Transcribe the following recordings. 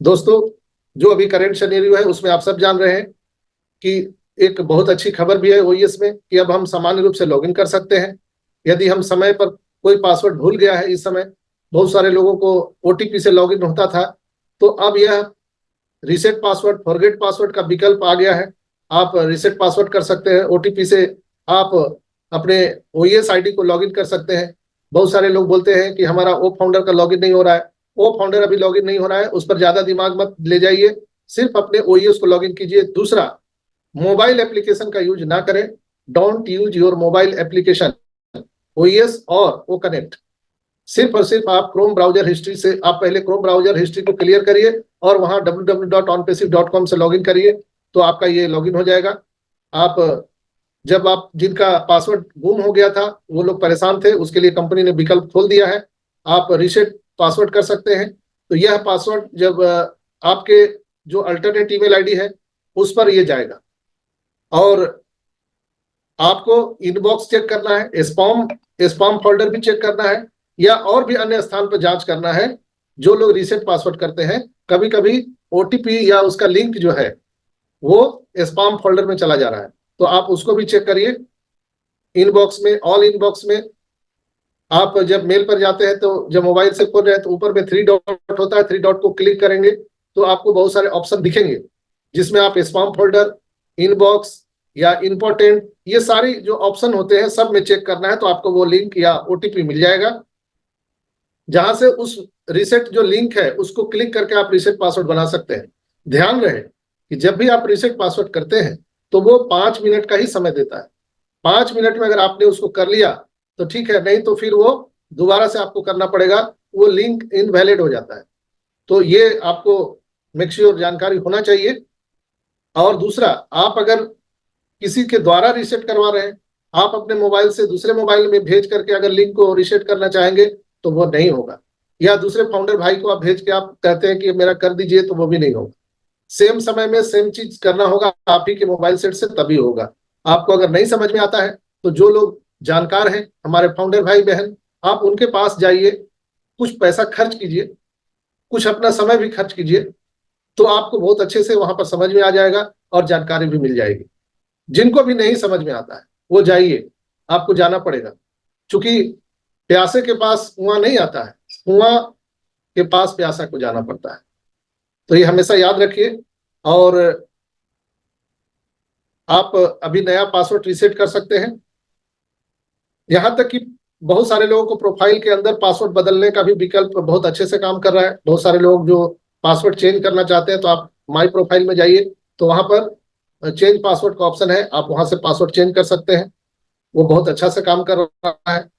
दोस्तों, जो अभी करंट सिनेरियो है उसमें आप सब जान रहे हैं कि एक बहुत अच्छी खबर भी है ओईएस में कि अब हम सामान्य रूप से लॉगिन कर सकते हैं। यदि हम समय पर कोई पासवर्ड भूल गया है, इस समय बहुत सारे लोगों को ओटीपी से लॉगिन होता था, तो अब यह रीसेट पासवर्ड, फॉरगेट पासवर्ड का विकल्प आ गया है। आप रीसेट पासवर्ड कर सकते हैं, ओटीपी से आप अपने ओईएस आईडी को लॉगिन कर सकते हैं। बहुत सारे लोग बोलते हैं कि हमारा ओ फाउंडर का लॉगिन नहीं हो रहा है। ओ फाउंडर अभी लॉगिन नहीं हो रहा है, उस पर ज्यादा दिमाग मत ले जाइए, सिर्फ अपने ओईएस को लॉगिन कीजिए। दूसरा, मोबाइल एप्लीकेशन का यूज ना करें। Don't use your mobile application ओईएस और ओ कनेक्ट। सिर्फ और सिर्फ आप क्रोम ब्राउजर हिस्ट्री से, आप पहले क्रोम ब्राउजर हिस्ट्री को क्लियर करिए और वहां www.onpassive.com से लॉगिन करिए, तो आपका ये लॉगिन हो जाएगा। आप जब आप जिनका पासवर्ड गुम हो गया था वो लोग परेशान थे, उसके लिए कंपनी ने विकल्प खोल दिया है, आप रीसेट पासवर्ड कर सकते हैं। तो यह पासवर्ड जब आपके जो अल्टरनेट ईमेल आईडी है उस पर ये जाएगा, और आपको इनबॉक्स चेक करना है, स्पैम फोल्डर भी चेक करना है, या और भी अन्य स्थान पर जांच करना है। जो लोग रीसेट पासवर्ड करते हैं, कभी कभी ओटीपी या उसका लिंक जो है वो स्पैम फोल्डर में चला जा रहा है, तो आप उसको भी चेक करिए। इनबॉक्स में, ऑल इनबॉक्स में आप जब मेल पर जाते हैं तो जब मोबाइल से खोल रहे हैं तो ऊपर में 3 डॉट होता है, 3 डॉट को क्लिक करेंगे तो आपको बहुत सारे ऑप्शन दिखेंगे, जिसमें आप स्पैम फोल्डर, इनबॉक्स या इंपॉर्टेंट, ये सारी जो ऑप्शन होते हैं सब में चेक करना है, तो आपको वो लिंक या ओटीपी मिल जाएगा, जहां से उस रीसेट जो लिंक है उसको क्लिक करके आप रीसेट पासवर्ड बना सकते हैं। ध्यान रहे कि जब भी आप रीसेट पासवर्ड करते हैं तो वो 5 मिनट का ही समय देता है। 5 मिनट में अगर आपने उसको कर लिया तो ठीक है, नहीं तो फिर वो दोबारा से आपको करना पड़ेगा, वो लिंक इनवैलिड हो जाता है। तो ये आपको मेक श्योर जानकारी होना चाहिए। और दूसरा, आप अगर किसी के द्वारा रीसेट करवा रहे हैं, आप अपने मोबाइल से दूसरे मोबाइल में भेज करके अगर लिंक को रीसेट करना चाहेंगे तो वो नहीं होगा, या दूसरे फाउंडर भाई को आप भेज के आप कहते हैं कि मेरा कर दीजिए, तो वो भी नहीं होगा। सेम समय में सेम चीज करना होगा आप ही के मोबाइल सेट से, तभी होगा। आपको अगर नहीं समझ में आता है तो जो लोग जानकार हैं, हमारे फाउंडर भाई बहन, आप उनके पास जाइए, कुछ पैसा खर्च कीजिए, कुछ अपना समय भी खर्च कीजिए, तो आपको बहुत अच्छे से वहां पर समझ में आ जाएगा और जानकारी भी मिल जाएगी। जिनको भी नहीं समझ में आता है वो जाइए, आपको जाना पड़ेगा, क्योंकि प्यासे के पास कुआं नहीं आता है, कुआं के पास प्यासा को जाना पड़ता है। तो ये हमेशा याद रखिए। और आप अभी नया पासवर्ड रीसेट कर सकते हैं। यहां तक कि बहुत सारे लोगों को प्रोफाइल के अंदर पासवर्ड बदलने का भी विकल्प बहुत अच्छे से काम कर रहा है। बहुत सारे लोग जो पासवर्ड चेंज करना चाहते हैं, तो आप माई प्रोफाइल में जाइए, तो वहां पर चेंज पासवर्ड का ऑप्शन है, आप वहां से पासवर्ड चेंज कर सकते हैं। वो बहुत अच्छा से काम कर रहा है।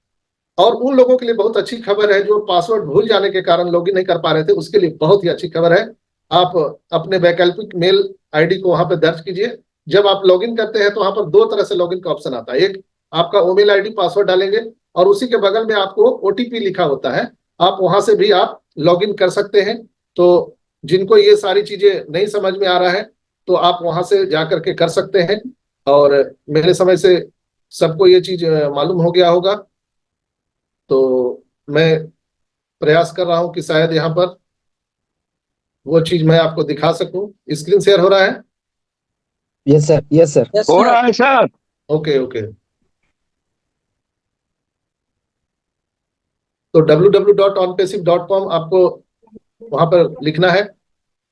और उन लोगों के लिए बहुत अच्छी खबर है जो पासवर्ड भूल जाने के कारण लॉगिन नहीं कर पा रहे थे, उसके लिए बहुत ही अच्छी खबर है। आप अपने वैकल्पिक मेल आईडी को वहां पर दर्ज कीजिए। जब आप लॉगिन करते हैं तो वहां पर 2 तरह से लॉगिन का ऑप्शन आता है। एक, आपका ईमेल आईडी पासवर्ड डालेंगे और उसी के बगल में आपको ओटीपी लिखा होता है, आप वहां से भी आप लॉगिन कर सकते हैं। तो जिनको ये सारी चीजें नहीं समझ में आ रहा है तो आप वहां से जा करके कर सकते हैं। और मेरे समय से सबको ये चीज मालूम हो गया होगा, तो मैं प्रयास कर रहा हूं कि शायद यहाँ पर वो चीज मैं आपको दिखा सकूं। स्क्रीन शेयर हो रहा है? यस सर, यस सर, हो रहा है सर। Okay okay. तो www.onpassive.com आपको वहां पर लिखना है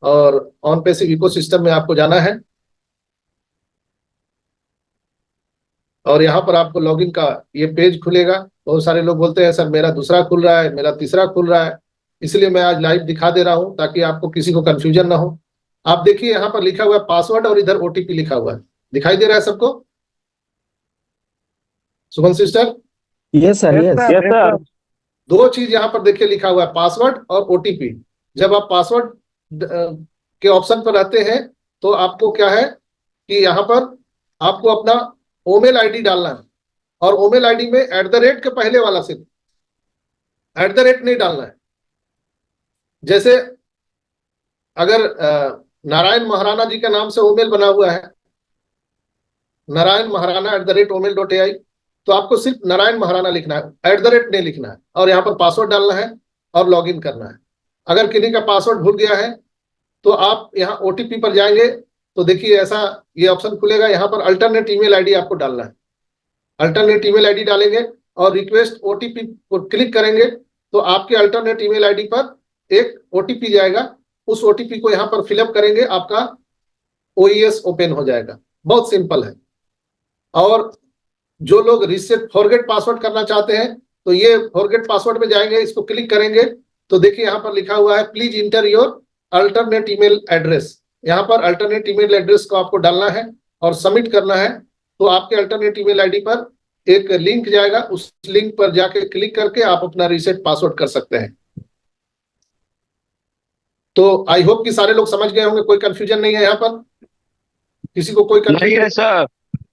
और ऑनपेसिव इकोसिस्टम में आपको जाना है, और यहाँ पर आपको लॉगिन का ये पेज खुलेगा। बहुत सारे लोग बोलते हैं सर मेरा दूसरा खुल रहा है, मेरा तीसरा खुल रहा है, इसलिए मैं आज लाइव दिखा दे रहा हूँ ताकि आपको किसी को कंफ्यूजन ना हो। आप देखिए यहाँ पर लिखा हुआ है पासवर्ड और इधर ओटीपी लिखा हुआ है, दिखाई दे रहा है सबको? Suman sister? Yes sir, yes yes sir. 2 चीज यहाँ पर देखिए लिखा हुआ है, पासवर्ड और ओटीपी। जब आप पासवर्ड के ऑप्शन पर रहते हैं तो आपको क्या है कि यहाँ पर आपको अपना ओमेल आईडी डालना है, और ओमेल आईडी में @ के पहले वाला से @ नहीं डालना है। जैसे अगर नारायण महाराणा जी के नाम से ओमेल बना हुआ है, नारायण महाराणा @omail.ai, तो आपको सिर्फ नारायण महाराणा लिखना है, @ नहीं लिखना है, और यहाँ पर पासवर्ड डालना है और लॉगिन करना है। अगर किसी का पासवर्ड भूल गया है तो आप यहाँ ओटीपी पर जाएंगे तो देखिए ऐसा ये ऑप्शन खुलेगा, यहाँ पर अल्टरनेट ईमेल आईडी आपको डालना है। अल्टरनेट ईमेल आईडी डालेंगे और रिक्वेस्ट ओटीपी पर क्लिक करेंगे तो आपके अल्टरनेट ईमेल आईडी पर एक ओटीपी जाएगा। उस ओटीपी को यहाँ पर फिलअप करेंगे, आपका ओईएस ओपन हो जाएगा। बहुत सिंपल है। और जो लोग रीसेट फॉरगेट पासवर्ड करना चाहते हैं तो ये फॉरगेट पासवर्ड में जाएंगे, इसको क्लिक करेंगे तो देखिए यहाँ पर लिखा हुआ है please inter your alternate email address. यहाँ पर अल्टरनेट ईमेल एड्रेस को आपको डालना है और सबमिट करना है। तो आपके अल्टरनेट ईमेल आईडी पर एक लिंक जाएगा, उस लिंक पर जाके क्लिक करके आप अपना रीसेट पासवर्ड कर सकते हैं। तो आई होप कि सारे लोग समझ गए होंगे, कोई कंफ्यूजन नहीं है यहाँ पर, किसी को कोई नहीं कंफ्यूजन? है सर,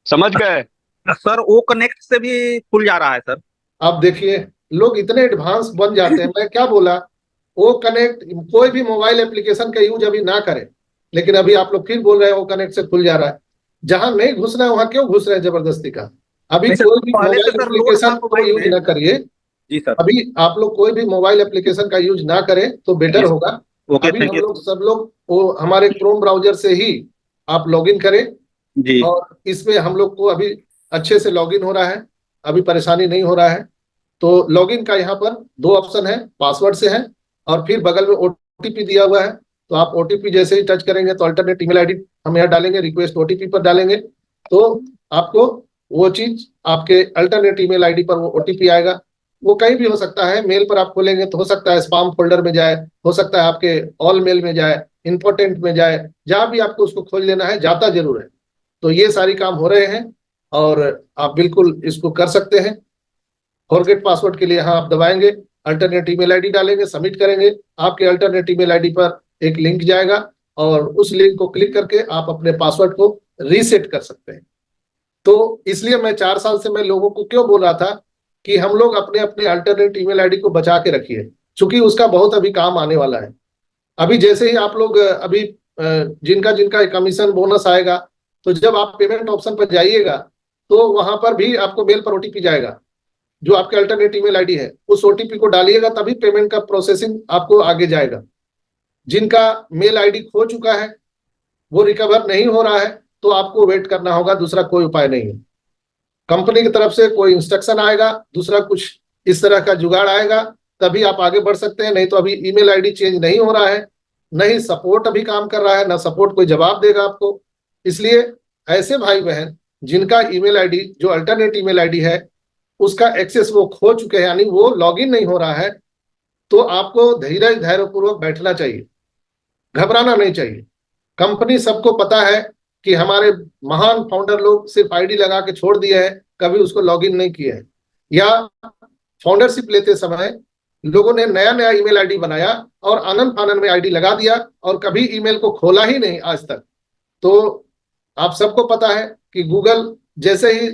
समझ गए सर ओ कनेक्ट से भी खुल जा रहा है सर। आप देखिए लोग इतने एडवांस बन जाते हैं। मैं क्या बोला, ओ कनेक्ट कोई भी मोबाइल एप्लीकेशन का यूज अभी ना करें, लेकिन अभी आप लोग फिर बोल रहे हैं ओ कनेक्ट से खुल जा रहा है। जहां नहीं घुसना है वहां क्यों घुस रहे हैं जबरदस्ती का? अभी नहीं सर, कोई भी पहले से मोबाइल सर लोड एप्लीकेशन था को मोबाइल यूज में। ना करिए। जी सर। अभी आप लोग कोई भी मोबाइल एप्लीकेशन का यूज ना करें तो बेटर जी, होगा। ओके अभी थैंक हम यू। लोग सब लोग वो हमारे क्रोम ब्राउजर से ही आप लॉगिन करें जी और इसमें हम लोग को अभी अच्छे से लॉगिन हो रहा है, अभी परेशानी नहीं हो रहा है। तो लॉगिन का यहाँ पर दो ऑप्शन है, पासवर्ड से है और फिर बगल में ओटीपी दिया हुआ है। तो आप ओटीपी जैसे ही टच करेंगे तो अल्टरनेट ईमेल आईडी हम यहाँ डालेंगे, रिक्वेस्ट ओटीपी पर डालेंगे तो आपको वो चीज आपके अल्टरनेट ईमेल आईडी पर वो ओटीपी आएगा। वो कहीं भी हो सकता है, मेल पर आप खोलेंगे तो हो सकता है स्पैम फोल्डर में जाए, हो सकता है आपके ऑल मेल में जाए, इंपॉर्टेंट में जाए, जहां भी आपको उसको खोज लेना है, जाता जरूर है। तो ये सारी काम हो रहे हैं और आप बिल्कुल इसको कर सकते हैं। फॉरगेट पासवर्ड के लिए यहाँ आप दबाएंगे, अल्टरनेट ईमेल आईडी डालेंगे, सबमिट करेंगे, आपके अल्टरनेट ईमेल आईडी पर एक लिंक जाएगा और उस लिंक को क्लिक करके आप अपने पासवर्ड को रीसेट कर सकते हैं। तो इसलिए मैं 4 साल से मैं लोगों को क्यों बोल रहा था कि हम लोग अपने अपने अल्टरनेट ईमेल आईडी को बचा के रखिए, क्योंकि उसका बहुत अभी काम आने वाला है। अभी जैसे ही आप लोग अभी जिनका जिनका कमीशन बोनस आएगा तो जब आप पेमेंट ऑप्शन पर जाइएगा तो वहां पर भी आपको मेल पर ओटीपी जाएगा, जो आपके अल्टरनेट ईमेल आईडी है उस ओटीपी को डालिएगा तभी पेमेंट का प्रोसेसिंग आपको आगे जाएगा। जिनका मेल आईडी खो चुका है, वो रिकवर नहीं हो रहा है, तो आपको वेट करना होगा, दूसरा कोई उपाय नहीं है। कंपनी की तरफ से कोई इंस्ट्रक्शन आएगा, दूसरा कुछ इस तरह का जुगाड़ आएगा, तभी आप आगे बढ़ सकते हैं। नहीं तो अभी ईमेल आईडी चेंज नहीं हो रहा है, नहीं सपोर्ट अभी काम कर रहा है, ना सपोर्ट कोई जवाब देगा आपको। इसलिए ऐसे भाई बहन जिनका ईमेल आईडी जो अल्टरनेट ईमेल आईडी है उसका एक्सेस वो खो चुके हैं, यानी वो लॉगिन नहीं हो रहा है, तो आपको धैर्यपूर्वक बैठना चाहिए, घबराना नहीं चाहिए। कंपनी सबको पता है कि हमारे महान फाउंडर लोग सिर्फ आईडी लगा के छोड़ दिए हैं, कभी उसको लॉगिन नहीं किए हैं, या फाउंडरशिप लेते समय लोगों ने नया नया ईमेल आईडी बनाया और आनंद फानन में आईडी लगा दिया और कभी ईमेल को खोला ही नहीं आज तक। तो आप सबको पता है कि गूगल जैसे ही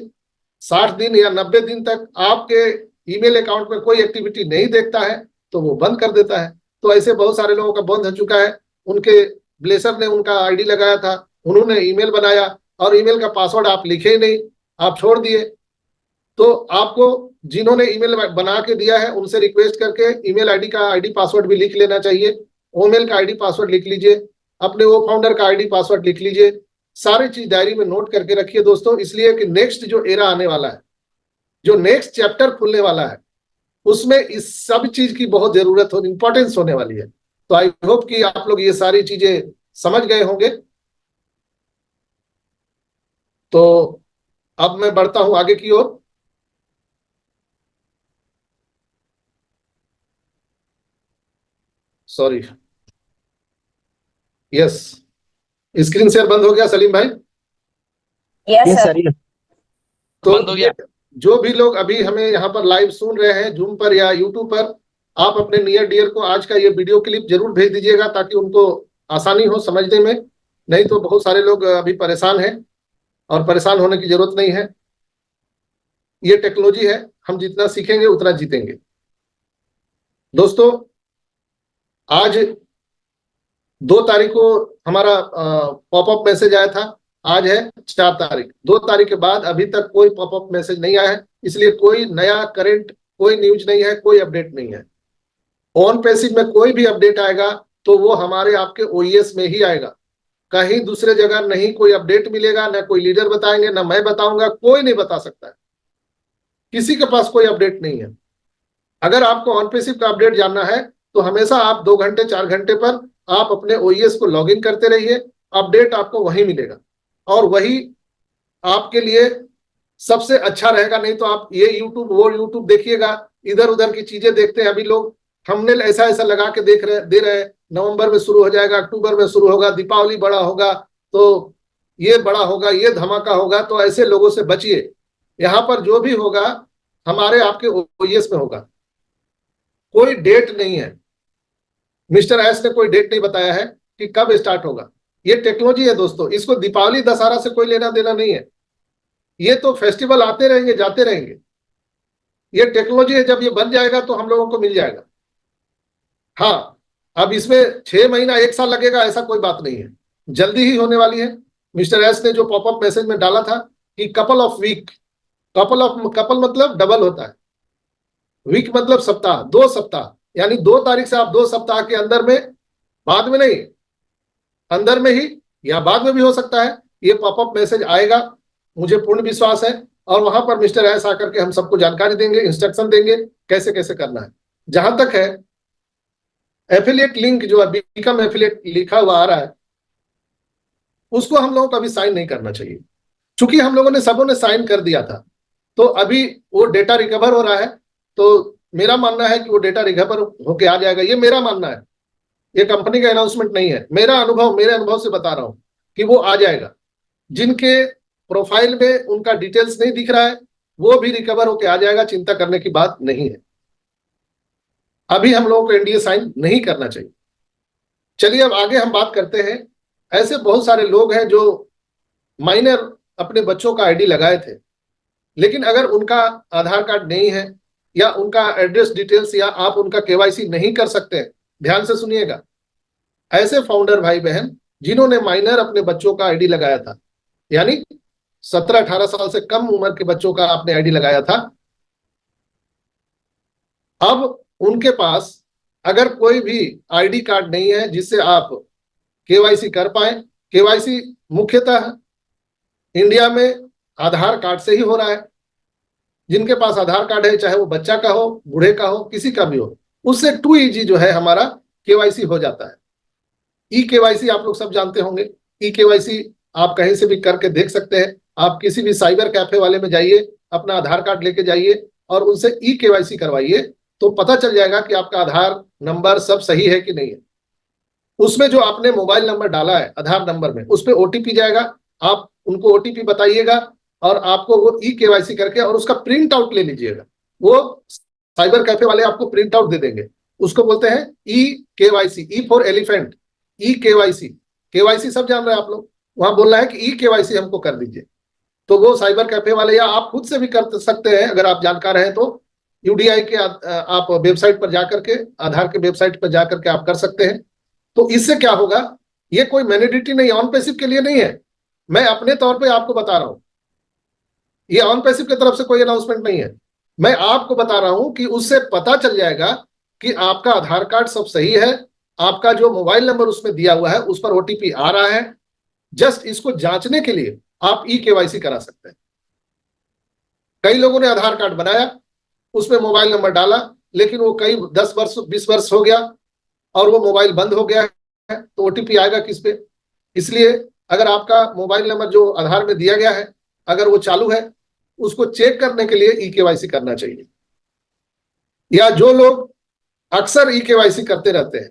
60 दिन या 90 दिन तक आपके ईमेल अकाउंट में कोई एक्टिविटी नहीं देखता है तो वो बंद कर देता है। तो ऐसे बहुत सारे लोगों का बंद हो चुका है। उनके ब्लेसर ने उनका आईडी लगाया था, उन्होंने ईमेल बनाया और ईमेल का पासवर्ड आप लिखे ही नहीं, आप छोड़ दिए। तो आपको जिन्होंने ईमेल बना के दिया है उनसे रिक्वेस्ट करके ईमेल आईडी का आईडी पासवर्ड भी लिख लेना चाहिए, ओमेल का आईडी पासवर्ड लिख लीजिए, अपने वो फाउंडर का आईडी पासवर्ड लिख लीजिए, सारी चीज डायरी में नोट करके रखिए दोस्तों। इसलिए कि नेक्स्ट जो एरा आने वाला है, जो नेक्स्ट चैप्टर खुलने वाला है, उसमें इस सब चीज की बहुत जरूरत हो, इंपॉर्टेंस होने वाली है। तो आई होप कि आप लोग ये सारी चीजें समझ गए होंगे। तो अब मैं बढ़ता हूं आगे की ओर। सॉरी, यस, स्क्रीन शेयर बंद हो गया सलीम भाई? Yes yes sir. Sir, yes. तो बंद हो गया। जो भी लोग अभी हमें यहाँ पर लाइव सुन रहे हैं जूम पर या यूट्यूब पर, आप अपने नियर डियर को आज का ये वीडियो क्लिप जरूर भेज दीजिएगा ताकि उनको आसानी हो समझने में। नहीं तो बहुत सारे लोग अभी परेशान हैं और परेशान होने की जरूरत नहीं है। ये टेक्नोलॉजी है, हम जितना सीखेंगे उतना जीतेंगे। दोस्तों आज 2 तारीख को हमारा पॉपअप मैसेज आया था, आज है 4 तारीख। 2 तारीख के बाद अभी तक कोई पॉपअप मैसेज नहीं आया है, इसलिए कोई नया करंट कोई न्यूज नहीं है, कोई अपडेट नहीं है। ऑन पैसिव में कोई भी अपडेट आएगा तो वो हमारे आपके ओईएस में ही आएगा, कहीं दूसरे जगह नहीं कोई अपडेट मिलेगा, ना कोई लीडर बताएंगे, ना मैं बताऊंगा, कोई नहीं बता सकता है, किसी के पास कोई अपडेट नहीं है। अगर आपको ऑन पेसिव का अपडेट जानना है तो हमेशा आप 2 घंटे 4 घंटे पर आप अपने ओईएस को लॉग इन करते रहिए, अपडेट आपको वहीं मिलेगा और वही आपके लिए सबसे अच्छा रहेगा। नहीं तो आप ये यूट्यूब वो यूट्यूब देखिएगा, इधर उधर की चीजें देखते हैं। अभी लोग थंबनेल ऐसा ऐसा लगा के दे रहे हैं, नवंबर में शुरू हो जाएगा, अक्टूबर में शुरू होगा, दीपावली बड़ा होगा तो ये बड़ा होगा, ये धमाका होगा, तो ऐसे लोगों से बचिए। यहाँ पर जो भी होगा हमारे आपके ओईएस में होगा, कोई डेट नहीं है, मिस्टर एस ने कोई डेट नहीं बताया है कि कब स्टार्ट होगा। ये टेक्नोलॉजी है दोस्तों, इसको दीपावली दशहरा से कोई लेना देना नहीं है, ये तो फेस्टिवल आते रहेंगे जाते रहेंगे। ये टेक्नोलॉजी है, जब ये बन जाएगा तो हम लोगों को मिल जाएगा। हाँ, अब इसमें 6 महीना 1 साल लगेगा ऐसा कोई बात नहीं है, जल्दी ही होने वाली है। मिस्टर एस ने जो पॉपअप मैसेज में डाला था कि कपल ऑफ वीक, कपल मतलब डबल होता है, वीक मतलब सप्ताह, 2 सप्ताह, यानी 2 तारीख से आप 2 सप्ताह के अंदर में, बाद में नहीं, अंदर में ही या बाद में भी हो सकता है, ये पॉपअप मैसेज आएगा, मुझे पूर्ण विश्वास है। और वहां पर मिस्टर एस आकर के हम सबको जानकारी देंगे, इंस्ट्रक्शन देंगे कैसे कैसे करना है। जहां तक है एफिलिएट लिंक जो है बिकम एफिलिएट लिखा हुआ आ रहा है, उसको हम लोगों को अभी साइन नहीं करना चाहिए, क्योंकि हम लोगों ने सबों ने साइन कर दिया था, तो अभी वो डेटा रिकवर हो रहा है। तो मेरा मानना है कि वो डेटा रिकवर होके आ जाएगा, ये मेरा मानना है, ये कंपनी का अनाउंसमेंट नहीं है, मेरा अनुभव, मेरे अनुभव से बता रहा हूं कि वो आ जाएगा। जिनके प्रोफाइल में उनका डिटेल्स नहीं दिख रहा है वो भी रिकवर होके आ जाएगा, चिंता करने की बात नहीं है। अभी हम लोगों को एनडीए साइन नहीं करना चाहिए। चलिए अब आगे हम बात करते हैं। ऐसे बहुत सारे लोग हैं जो माइनर अपने बच्चों का आईडी लगाए थे, लेकिन अगर उनका आधार कार्ड नहीं है या उनका एड्रेस डिटेल्स या आप उनका केवाईसी नहीं कर सकते, ध्यान से सुनिएगा। ऐसे फाउंडर भाई बहन जिन्होंने माइनर अपने बच्चों का आईडी लगाया था, यानी 17-18 साल से कम उम्र के बच्चों का आपने आईडी लगाया था, अब उनके पास अगर कोई भी आईडी कार्ड नहीं है जिससे आप केवाईसी कर पाए, केवाईसी मुख्यतः इंडिया में आधार कार्ड से ही हो रहा है। जिनके पास आधार कार्ड है, चाहे वो बच्चा का हो, बूढ़े का हो, किसी का भी हो, उससे 2 जो है हमारा केवाईसी हो जाता है। ई केवाईसी आप लोग सब जानते होंगे, ई केवाईसी आप कहीं से भी करके देख सकते हैं। आप किसी भी साइबर कैफे वाले में जाइए, अपना आधार कार्ड लेके जाइए और उनसे ई केवाईसी करवाइए, तो पता चल जाएगा कि आपका आधार नंबर सब सही है कि नहीं है। उसमें जो आपने मोबाइल नंबर डाला है आधार नंबर में, उस पर ओटीपी जाएगा, आप उनको ओटीपी बताइएगा और आपको वो ई केवाईसी करके और उसका प्रिंट आउट ले लीजिएगा। वो साइबर कैफे वाले आपको प्रिंट आउट दे देंगे, उसको बोलते हैं e KYC, E for elephant, e KYC. KYC सब जान रहे हैं आप लोग, वहां बोलना है कि ई केवाईसी हमको कर दीजिए। तो वो साइबर कैफे वाले, या आप खुद से भी कर सकते हैं अगर आप जानकार हैं तो। यूडीआई के आप वेबसाइट पर जाकर के, आधार के वेबसाइट पर जाकर के आप कर सकते हैं। तो इससे क्या होगा, ये कोई मैंडेटरी नहीं, ऑन पैसिव के लिए नहीं है, मैं अपने तौर पे आपको बता रहा हूं। ये ऑन पैसिव की तरफ से कोई अनाउंसमेंट नहीं है, मैं आपको बता रहा हूं कि उससे पता चल जाएगा कि आपका आधार कार्ड सब सही है, आपका जो मोबाइल नंबर उसमें दिया हुआ है उस पर ओटीपी आ रहा है। जस्ट इसको जांचने के लिए आप ई केवाईसी करा सकते हैं। कई लोगों ने आधार कार्ड बनाया, उसमें मोबाइल नंबर डाला, लेकिन वो कई 10 वर्ष 20 वर्ष हो गया और वो मोबाइल बंद हो गया है, तो ओटीपी आएगा किस पे? इसलिए अगर आपका मोबाइल नंबर जो आधार में दिया गया है अगर वो चालू है, उसको चेक करने के लिए ई केवाईसी करना चाहिए। या जो लोग अक्सर ई केवाईसी करते रहते हैं,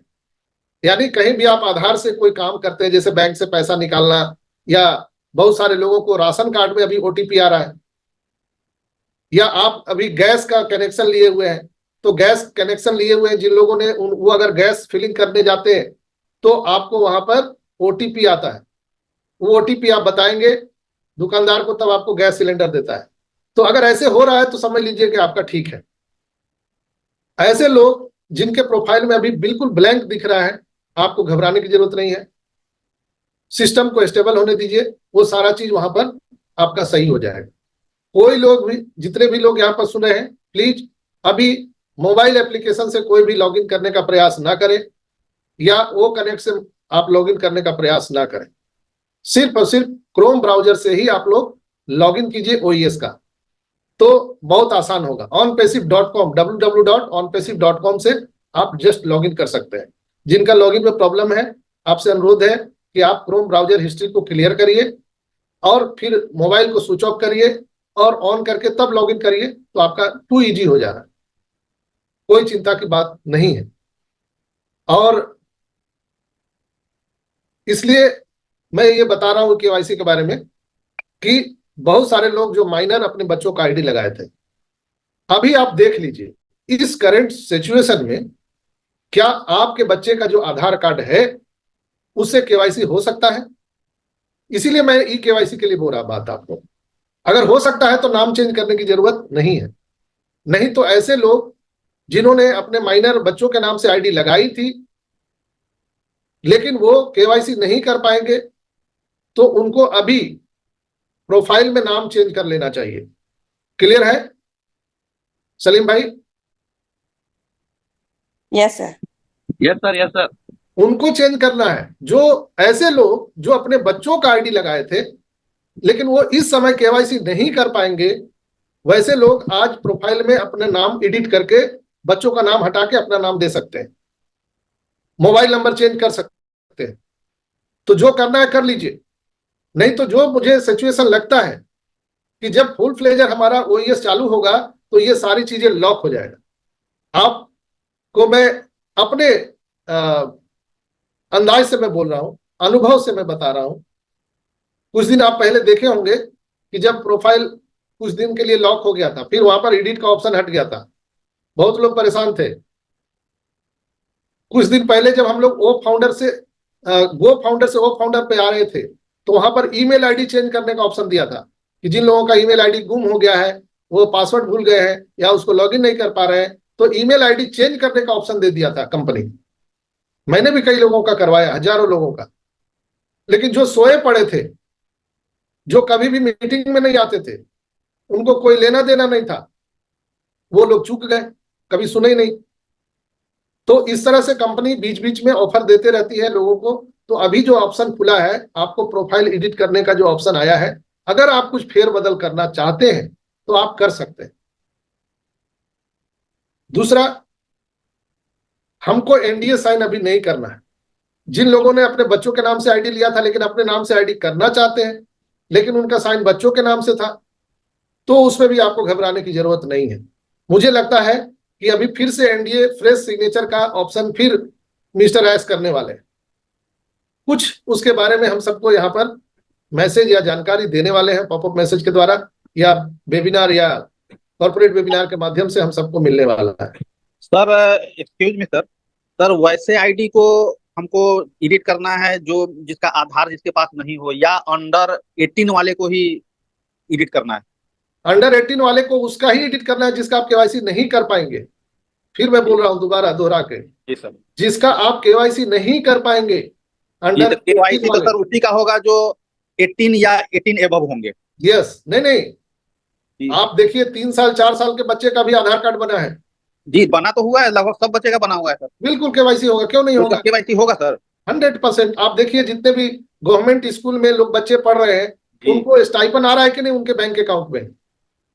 यानी कहीं भी आप आधार से कोई काम करते हैं, जैसे बैंक से पैसा निकालना, या बहुत सारे लोगों को राशन कार्ड में अभी ओटीपी आ रहा है, या आप अभी गैस का कनेक्शन लिए हुए हैं, तो गैस कनेक्शन लिए हुए हैं जिन लोगों ने, वो अगर गैस फिलिंग करने जाते हैं तो आपको वहां पर ओटीपी आता है, वो ओटीपी आप बताएंगे दुकानदार को, तब आपको गैस सिलेंडर देता है। तो अगर ऐसे हो रहा है तो समझ लीजिए कि आपका ठीक है। ऐसे लोग जिनके प्रोफाइल में अभी बिल्कुल ब्लैंक दिख रहा है, आपको घबराने की जरूरत नहीं है, सिस्टम को स्टेबल होने दीजिए, वो सारा चीज वहां पर आपका सही हो जाएगा। कोई लोग भी, जितने भी लोग यहाँ पर सुन रहे हैं, प्लीज अभी मोबाइल एप्लीकेशन से कोई भी लॉगिन करने का प्रयास ना करें। या वो कनेक्ट से आप लॉगिन करने का प्रयास ना करें। सिर्फ और सिर्फ क्रोम ब्राउजर से ही आप लोग लॉगिन कीजिए ओईएस का, तो बहुत आसान होगा। onpassive.com www.onpassive.com से आप जस्ट लॉगिन कर सकते हैं। जिनका लॉगिन में प्रॉब्लम है, आपसे अनुरोध है कि आप क्रोम ब्राउजर हिस्ट्री को क्लियर करिए और फिर मोबाइल को स्विच ऑफ करिए और ऑन करके तब लॉगिन करिए, तो आपका टू इजी हो जा रहा है, कोई चिंता की बात नहीं है। और इसलिए मैं ये बता रहा हूं केवाईसी के बारे में कि बहुत सारे लोग जो माइनर अपने बच्चों का आईडी लगाए थे, अभी आप देख लीजिए इस करंट सिचुएशन में क्या आपके बच्चे का जो आधार कार्ड है उससे केवाईसी हो सकता है? इसीलिए मैं ई केवाईसी के लिए बोल रहा बात आपको। अगर हो सकता है तो नाम चेंज करने की जरूरत नहीं है, नहीं तो ऐसे लोग जिन्होंने अपने माइनर बच्चों के नाम से आईडी लगाई थी लेकिन वो केवाईसी नहीं कर पाएंगे, तो उनको अभी प्रोफाइल में नाम चेंज कर लेना चाहिए। क्लियर है सलीम भाई? Yes sir. Yes sir, yes sir. उनको चेंज करना है, जो ऐसे लोग जो अपने बच्चों का आईडी लगाए थे लेकिन वो इस समय केवाईसी नहीं कर पाएंगे, वैसे लोग आज प्रोफाइल में अपना नाम एडिट करके बच्चों का नाम हटा के अपना नाम दे सकते हैं, मोबाइल नंबर चेंज कर सकते हैं। तो जो करना है कर लीजिए, नहीं तो जो मुझे सिचुएशन लगता है कि जब फुल फ्लेजर हमारा ओईएस चालू होगा तो ये सारी चीजें लॉक हो जाएगा। आपको मैं अपने अंदाज से मैं बोल रहा हूं, अनुभव से मैं बता रहा हूं। कुछ दिन आप पहले देखे होंगे कि जब प्रोफाइल कुछ दिन के लिए लॉक हो गया था, फिर वहां पर एडिट का ऑप्शन हट गया था, बहुत लोग परेशान थे। कुछ दिन पहले जब हम लोग ओ फाउंडर से ओ फाउंडर पे आ रहे थे, तो वहां पर ईमेल आईडी चेंज करने का ऑप्शन दिया था कि जिन लोगों का ईमेल आईडी गुम हो गया है, वो पासवर्ड भूल गए हैं या उसको लॉगिन नहीं कर पा रहे हैं, तो ईमेल आईडी चेंज करने का ऑप्शन दे दिया था कंपनी। मैंने भी कई लोगों का करवाया, हजारों लोगों का। लेकिन जो सोए पड़े थे, जो कभी भी मीटिंग में नहीं आते थे, उनको कोई लेना देना नहीं था, वो लोग चूक गए, कभी सुने ही नहीं। तो इस तरह से कंपनी बीच बीच में ऑफर देते रहती है लोगों को। तो अभी जो ऑप्शन खुला है, आपको प्रोफाइल एडिट करने का जो ऑप्शन आया है, अगर आप कुछ फेरबदल करना चाहते हैं तो आप कर सकते हैं। दूसरा, हमको एनडीए साइन अभी नहीं करना है। जिन लोगों ने अपने बच्चों के नाम से आईडी लिया था लेकिन अपने नाम से आईडी करना चाहते हैं लेकिन उनका साइन बच्चों के नाम से था, तो उसमें भी आपको घबराने की जरूरत नहीं है। मुझे लगता है कि अभी फिर से एनडीए फ्रेश सिग्नेचर का ऑप्शन फिर मिस्टर एस करने वाले हैं। कुछ उसके बारे में हम सबको यहाँ पर मैसेज या जानकारी देने वाले हैं, पॉपअप मैसेज के द्वारा या वेबिनार या कॉर्पोरेट वेबिनार के माध्यम से हम सबको मिलने वाला है। Sir excuse me sir, sir वैसे आईडी को हमको एडिट करना है जो जिसका आधार जिसके पास नहीं हो, या अंडर 18 वाले को ही एडिट करना है? अंडर 18 वाले को उसका ही एडिट करना है जिसका आप केवाईसी नहीं कर पाएंगे। फिर मैं बोल रहा हूं दोबारा दोहरा के, जी सर। जिसका आप केवाईसी नहीं कर पाएंगे अंडर केवाईसी तो सर उसी का होगा जो 18 या 18 एबव होंगे। यस, नहीं, आप देखिए 3 साल 4 साल के बच्चे का भी आधार कार्ड बना है। जी बना तो हुआ है, लगभग सब बच्चे का बना हुआ है सर। बिल्कुल केवाईसी होगा, क्यों नहीं होगा? केवाईसी होगा सर 100%। आप देखिए जितने भी गवर्नमेंट स्कूल में लोग बच्चे पढ़ रहे हैं, उनको स्टाइपन आ रहा है कि नहीं उनके बैंक अकाउंट में?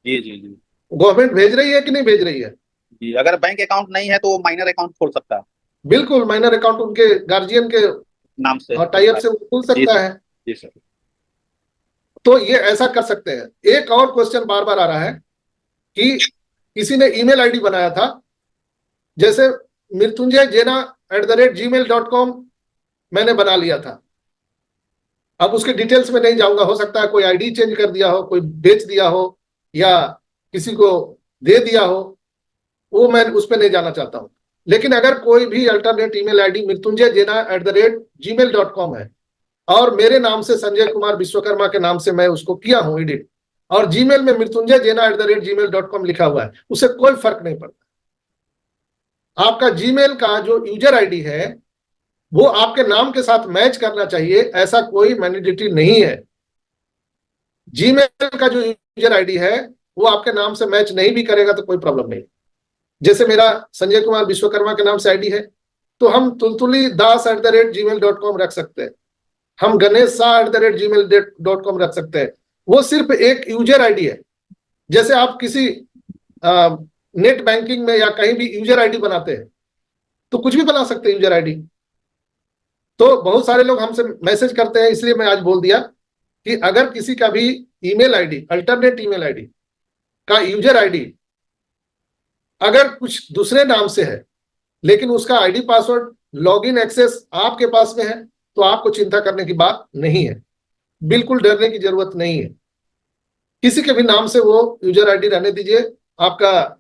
जी जी जी। गवर्नमेंट भेज रही है कि नहीं भेज रही है? जी, अगर बैंक अकाउंट नहीं है तो वो माइनर अकाउंट खोल सकता है। बिल्कुल, माइनर अकाउंट उनके गार्जियन के नाम से और टाई अप से खुल सकता है। जी सर। तो ये ऐसा कर सकते हैं। एक और क्वेश्चन बार बार आ रहा है कि किसी ने ईमेल आईडी बनाया था, जैसे mrityunjay@gmail.com मैंने बना लिया था। अब उसके डिटेल्स में नहीं जाऊंगा, हो सकता है कोई आईडी चेंज कर दिया हो, कोई बेच दिया हो या किसी को दे दिया हो, वो मैं उस पर नहीं जाना चाहता हूं। लेकिन अगर कोई भी अल्टरनेट ईमेल आईडी mrityunjay@gmail.com है और मेरे नाम से संजय कुमार विश्वकर्मा के नाम से मैं उसको किया हूं एडिट, और जीमेल में mrityunjay@gmail.com लिखा हुआ है, उससे कोई फर्क नहीं पड़ता। आपका जीमेल का जो यूजर आईडी है वो आपके नाम के साथ मैच करना चाहिए, ऐसा कोई मैंडेटरी नहीं है। जीमेल का जो यूजर आईडी है वो आपके नाम से मैच नहीं भी करेगा तो कोई प्रॉब्लम नहीं। जैसे मेरा संजय कुमार विश्वकर्मा के नाम से आईडी है, तो हम tultulidas@gmail.com रख सकते हैं, हम ganesha@gmail.com रख सकते हैं। वो सिर्फ एक यूजर आईडी है। जैसे आप किसी नेट बैंकिंग में या कहीं भी यूजर आईडी बनाते हैं तो कुछ भी बना सकते हैं यूजर आईडी। तो बहुत सारे लोग हमसे मैसेज करते हैं, इसलिए मैं आज बोल दिया कि अगर किसी का भी email ID, alternate email ID का यूजर आईडी अगर कुछ दूसरे नाम से है लेकिन उसका आईडी पासवर्ड लॉगिन एक्सेस आपके पास में है तो आपको चिंता करने की बात नहीं है, बिल्कुल डरने की जरूरत नहीं है। किसी के भी नाम से वो यूजर आईडी रहने दीजिए, आपका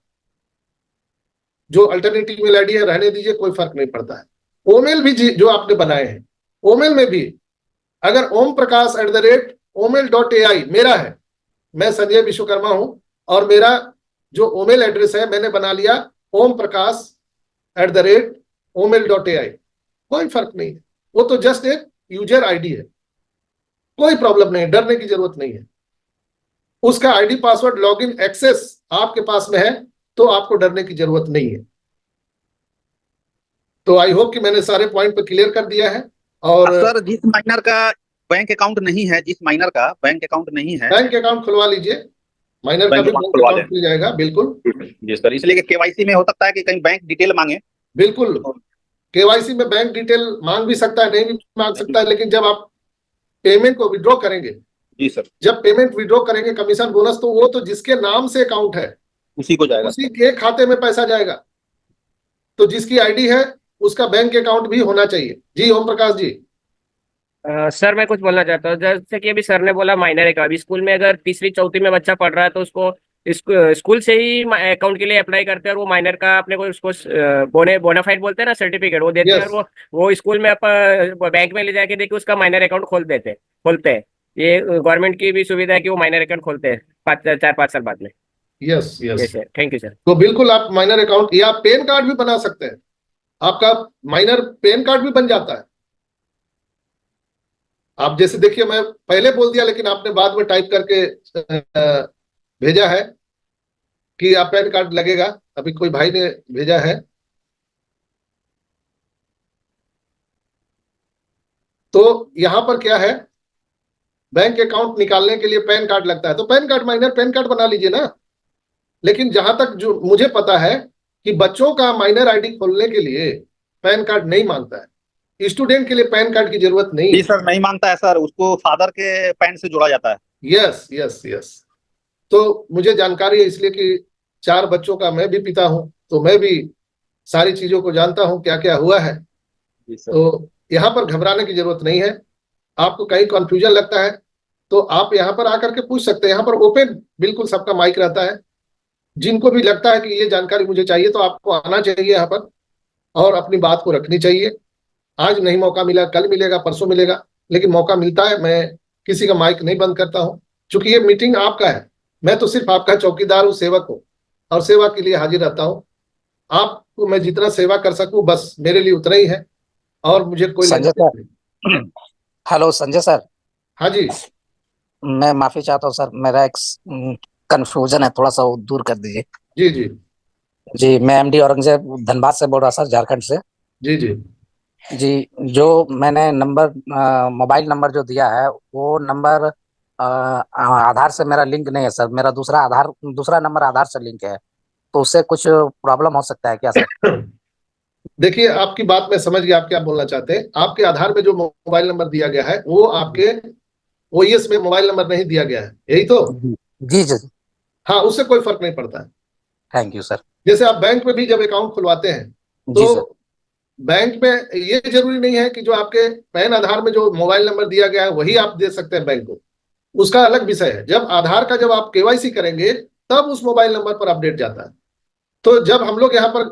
जो अल्टरनेटिव ईमेल आईडी है रहने दीजिए, कोई फर्क नहीं पड़ता है। ओमेल भी जो आपने बनाए हैं, ओमेल में भी अगर omprakash@omail.ai मेरा है, मैं संजय विश्वकर्मा हूं और मेरा जो ओमेल एड्रेस है मैंने बना लिया omprakash@omail.ai, कोई फर्क नहीं है, वो तो जस्ट एक यूजर आईडी है, कोई प्रॉब्लम नहीं है, डरने की जरूरत नहीं है। उसका आईडी पासवर्ड लॉगिन एक्सेस आपके पास में है तो आपको डरने की जरूरत नहीं है। तो आई होप कि मैंने सारे पॉइंट पर क्लियर कर दिया है। और सर जिस माइनर का बैंक अकाउंट नहीं है, जिस माइनर का बैंक अकाउंट नहीं है, बैंक अकाउंट खुलवा लीजिए, माइनर का बैंक भी अकाउंट बैंक खुलवा अकाउंट खुल जाएगा, बिल्कुल जी सर। इसलिए कि केवाईसी में हो सकता है कि कहीं बैंक डिटेल मांगे। बिल्कुल। केवाईसी में बैंक डिटेल मांग भी सकता है, नहीं भी मांग सकता है, लेकिन जब आप पेमेंट को विड्रॉ करेंगे, जी सर, जब पेमेंट विड्रॉ करेंगे कमीशन बोनस, तो वो तो जिसके नाम से अकाउंट है उसी को जाएगा, उसी के खाते में पैसा जाएगा। तो जिसकी आईडी है उसका बैंक अकाउंट भी होना चाहिए। जी ओम प्रकाश जी। सर मैं कुछ बोलना चाहता हूँ। जैसे कि अभी सर ने बोला माइनर अकाउंट, स्कूल में अगर तीसरी चौथी में बच्चा पढ़ रहा है तो उसको स्कूल से ही अकाउंट के लिए अप्लाई करते हैं और वो माइनर का अपने को उसको बोनाफाइड बोलते हैं ना, सर्टिफिकेट वो देते हैं। Yes. और वो स्कूल में बैंक में ले जाके देखिए उसका माइनर अकाउंट खोलते हैं। ये गवर्नमेंट की भी सुविधा है कि वो माइनर अकाउंट खोलते हैं 4-5 साल बाद में। Yes yes, sir thank you sir. तो बिल्कुल आप माइनर अकाउंट या पेन कार्ड भी बना सकते हैं, आपका माइनर पेन कार्ड भी बन जाता है। आप जैसे देखिए, मैं पहले बोल दिया लेकिन आपने बाद में टाइप करके भेजा है कि आप पैन कार्ड लगेगा, अभी कोई भाई ने भेजा है। तो यहां पर क्या है, बैंक अकाउंट निकालने के लिए पैन कार्ड लगता है, तो pan card minor pan card बना लीजिए ना। लेकिन जहां तक जो मुझे पता है कि बच्चों का माइनर आईडी खोलने के लिए पैन कार्ड नहीं मांगता है, स्टूडेंट के लिए पैन कार्ड की जरूरत नहीं जी है। सर, नहीं मांगता है सर, उसको फादर के पैन से जोड़ा जाता है। यस यस यस, तो मुझे जानकारी है इसलिए कि 4 बच्चों का मैं भी पिता हूं, तो मैं भी सारी चीजों को जानता हूं क्या क्या हुआ है। जी सर। तो यहाँ पर घबराने की जरूरत नहीं है। आपको कहीं कंफ्यूजन लगता है तो आप यहाँ पर आकर के पूछ सकते हैं, यहाँ पर ओपन बिल्कुल सबका माइक रहता है। जिनको भी लगता है कि ये जानकारी मुझे चाहिए तो आपको आना चाहिए यहाँ पर और अपनी बात को रखनी चाहिए। आज नहीं मौका मिला, कल मिलेगा, परसों मिलेगा, लेकिन मौका मिलता है। मैं किसी का माइक नहीं बंद करता हूँ, क्योंकि ये मीटिंग आपका है, मैं तो सिर्फ आपका चौकीदार हूँ, सेवक हूँ और सेवा के लिए हाजिर रहता हूँ। आपको मैं जितना सेवा कर सकूं बस मेरे लिए उतना ही है, और मुझे कोई Sanjay sir, hello Sanjay sir. हाँ जी, मैं माफी चाहता हूँ सर, मेरा एक कंफ्यूजन है, थोड़ा सा वो दूर कर दीजिए। जी जी जी, मैं एमडी औरंगजेब धनबाद से बोल रहा सर, झारखंड से। जी जी जी, जो मैंने नंबर मोबाइल नंबर जो दिया है वो नंबर आधार से मेरा लिंक नहीं है सर। मेरा दूसरा नंबर आधार से लिंक है, तो उससे कुछ प्रॉब्लम हो सकता है क्या सर? देखिए, आपकी बात मैं समझ गया, आप क्या बोलना चाहते हैं। आपके आधार में जो मोबाइल नंबर दिया गया है वो आपके ओएस में मोबाइल नंबर नहीं दिया गया है, यही तो? जी जी, हाँ, उससे कोई फर्क नहीं पड़ता है। Thank you sir. जैसे आप बैंक में भी जब अकाउंट खुलवाते हैं जी सर। तो बैंक में ये जरूरी नहीं है कि जो आपके पैन आधार में जो मोबाइल नंबर दिया गया है वही आप दे सकते हैं बैंक को, उसका अलग विषय है। जब आधार का जब आप केवाईसी करेंगे तब उस मोबाइल नंबर पर अपडेट जाता है। तो जब हम लोग यहाँ पर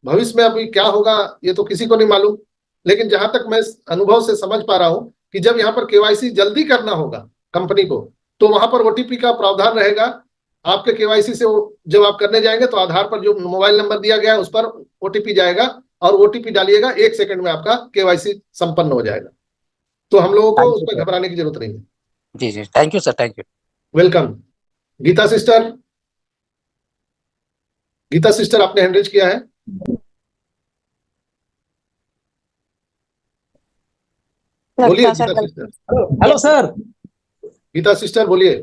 भविष्य में अभी क्या होगा ये तो किसी को नहीं मालूम, लेकिन जहां तक मैं अनुभव से समझ पा रहा हूं कि जब यहाँ पर केवाईसी जल्दी करना होगा कंपनी को, तो वहां पर ओटीपी का प्रावधान रहेगा। आपके केवाईसी से जब आप करने जाएंगे तो आधार पर जो मोबाइल नंबर दिया गया है उस पर ओटीपी जाएगा और ओटीपी डालिएगा, 1 सेकंड में आपका केवाईसी संपन्न हो जाएगा। तो हम लोगों को उस पर घबराने की जरूरत नहीं है। जी जी, thank you sir, thank you. Welcome. Geeta sister, Geeta sister आपने हैंड रेज किया है। बोलिए लगता सर गीता गलती। Sister. Hello sir. Geeta sister बोलिए।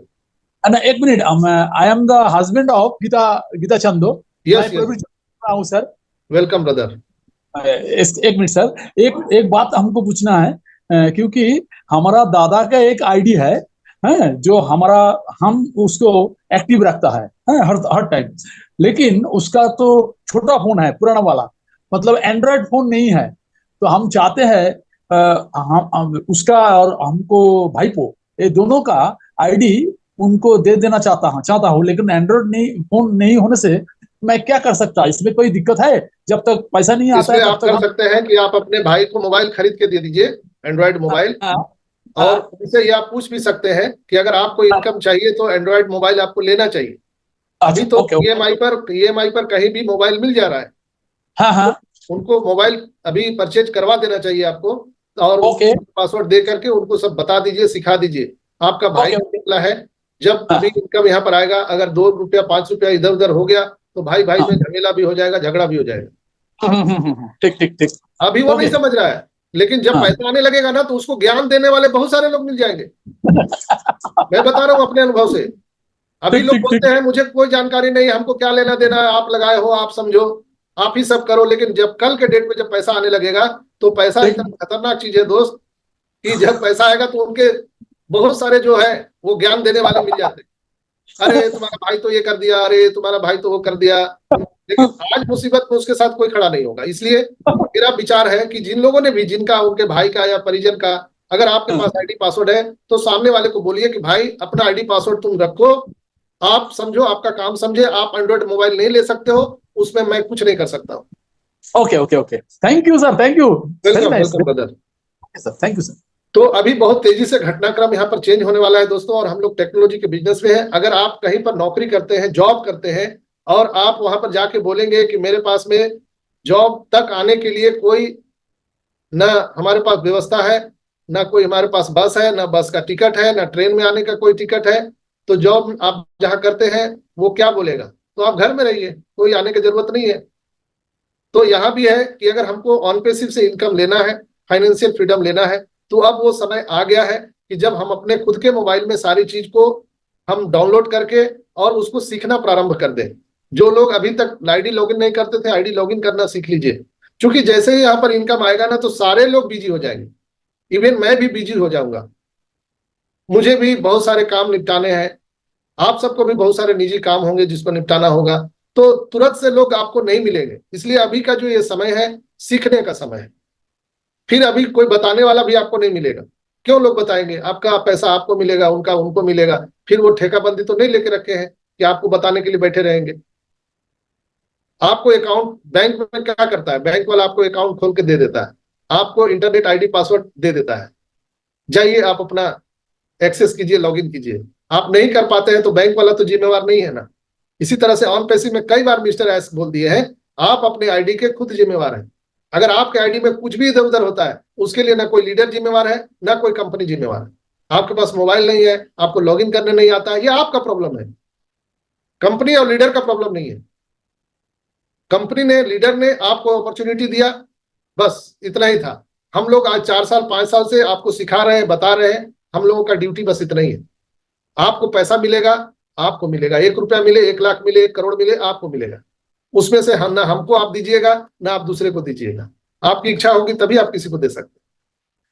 ना एक मिनट, I am the husband of Geeta Geeta Chando. Yes मैं यस, प्रवीण चंदो हूँ सर। Welcome brother. एक मिनट सर, एक एक बात हमको पूछना है। क्योंकि हमारा दादा का एक आईडी है जो हमारा, हम उसको एक्टिव रखता है हर हर टाइम। लेकिन उसका तो छोटा फोन है, पुराना वाला, मतलब एंड्रॉयड फोन नहीं है। तो हम चाहते हैं उसका और हमको भाईपो, ये दोनों का आईडी उनको दे देना चाहता हूँ। लेकिन एंड्रॉयड नहीं, फोन नहीं होने से मैं क्या कर सकता, इसमें कोई दिक्कत है? जब तक पैसा नहीं आता इसमें है तब आप तक कर हम। सकते हैं कि आप अपने भाई को मोबाइल खरीद के दे दीजिए, एंड्रॉयड मोबाइल। हाँ, और हाँ, उनसे ये आप पूछ भी सकते हैं कि अगर आपको इनकम चाहिए तो एंड्रॉयड मोबाइल आपको लेना चाहिए। अभी अच्छा, तो ओके ओके। ईएमआई पर कहीं भी मोबाइल मिल जा रहा है। हाँ हाँ, उनको मोबाइल अभी परचेज करवा देना चाहिए आपको। और ओके पासवर्ड दे करके उनको सब बता दीजिए, सिखा दीजिए। आपका भाई ओके। निकला है, जब हाँ, कभी इनकम यहाँ पर आएगा, अगर 2 रुपया 5 रुपया इधर उधर हो गया तो भाई भाई हाँ, में झमेला भी हो जाएगा, झगड़ा भी हो जाएगा। ठीक ठीक ठीक। अभी वो नहीं ओके। समझ रहा है, लेकिन जब हाँ। पैसा आने लगेगा ना तो उसको ज्ञान देने वाले बहुत सारे लोग मिल जाएंगे। मैं बता रहा हूँ अपने अनुभव से। अभी ठीक लोग ठीक बोलते ठीक। हैं मुझे कोई जानकारी नहीं है, हमको क्या लेना देना है, आप लगाए हो, आप समझो, आप ही सब करो। लेकिन जब कल के डेट में जब पैसा आने लगेगा तो पैसा ठीक। इतना खतरनाक चीज है दोस्त, कि जब पैसा आएगा तो उनके बहुत सारे जो है वो ज्ञान देने वाले मिल जाते हैं। अरे तुम्हारा भाई तो ये कर दिया, अरे तुम्हारा भाई तो वो कर दिया। लेकिन आज मुसीबत में उसके साथ कोई खड़ा नहीं होगा। इसलिए मेरा विचार है कि जिन लोगों ने भी, जिनका उनके भाई का या परिजन का अगर आपके पास आईडी पासवर्ड है, तो सामने वाले को बोलिए कि भाई अपना आईडी पासवर्ड तुम रखो, आप समझो, आपका काम समझे, आप एंड्रॉइड मोबाइल नहीं ले सकते हो, उसमें मैं कुछ नहीं कर सकता हूँ। Okay okay okay, thank you sir, thank you, very welcome nice welcome brother. Sir, thank you sir. तो अभी बहुत तेजी से घटनाक्रम यहाँ पर चेंज होने वाला है दोस्तों, और हम लोग टेक्नोलॉजी के बिजनेस में हैं। अगर आप कहीं पर नौकरी करते हैं, जॉब करते हैं, और आप वहां पर जाके बोलेंगे कि मेरे पास में जॉब तक आने के लिए कोई ना हमारे पास व्यवस्था है, ना कोई हमारे पास बस है, ना बस का टिकट है, ना ट्रेन में आने का कोई टिकट है, तो जॉब आप जहाँ करते हैं वो क्या बोलेगा? तो आप घर में रहिए, कोई आने की जरूरत नहीं है। तो यहाँ भी है कि अगर हमको ऑन पेसिव से इनकम लेना है, फाइनेंशियल फ्रीडम लेना है, तो अब वो समय आ गया है कि जब हम अपने खुद के मोबाइल में सारी चीज को हम डाउनलोड करके और उसको सीखना प्रारंभ कर दें। जो लोग अभी तक आईडी लॉगिन नहीं करते थे, आईडी लॉगिन करना सीख लीजिए। क्योंकि जैसे ही यहाँ पर इनकम आएगा ना तो सारे लोग बिजी हो जाएंगे, इवन मैं भी बिजी हो जाऊंगा। मुझे भी बहुत सारे काम निपटाने हैं, आप सबको भी बहुत सारे निजी काम होंगे जिसको निपटाना होगा, तो तुरंत से लोग आपको नहीं मिलेंगे। इसलिए अभी का जो ये समय है, सीखने का समय है। फिर अभी कोई बताने वाला भी आपको नहीं मिलेगा। क्यों लोग बताएंगे? आपका पैसा आपको मिलेगा, उनका उनको मिलेगा। फिर वो ठेकाबंदी तो नहीं लेके रखे हैं कि आपको बताने के लिए बैठे रहेंगे। आपको अकाउंट बैंक में क्या करता है, बैंक वाला आपको अकाउंट खोल के दे देता है, आपको इंटरनेट आईडी पासवर्ड दे देता है, जाइए आप अपना एक्सेस कीजिए, लॉगिन कीजिए। आप नहीं कर पाते हैं तो बैंक वाला तो जिम्मेवार नहीं है ना। इसी तरह से ऑन पैसिव में कई बार मिस्टर एस बोल दिए हैं, आप अपने आईडी के खुद जिम्मेवार हैं। अगर आपके आईडी में कुछ भी इधर उधर होता है, उसके लिए ना कोई लीडर जिम्मेवार है, ना कोई कंपनी जिम्मेवार है। आपके पास मोबाइल नहीं है, आपको लॉगिन करने नहीं आता है, ये आपका प्रॉब्लम है, कंपनी और लीडर का प्रॉब्लम नहीं है। कंपनी ने, लीडर ने आपको अपॉर्चुनिटी दिया, बस इतना ही था। हम लोग आज 4 साल 5 साल से आपको सिखा रहे हैं, बता रहे हैं। हम लोगों का ड्यूटी बस इतना ही है। आपको पैसा मिलेगा, आपको मिलेगा, 1 रुपया मिले, 1 लाख मिले, 1 करोड़ मिले, आपको मिलेगा। उसमें से हम ना हमको आप दीजिएगा, ना आप दूसरे को दीजिएगा। आपकी इच्छा होगी तभी आप किसी को दे सकते हैं।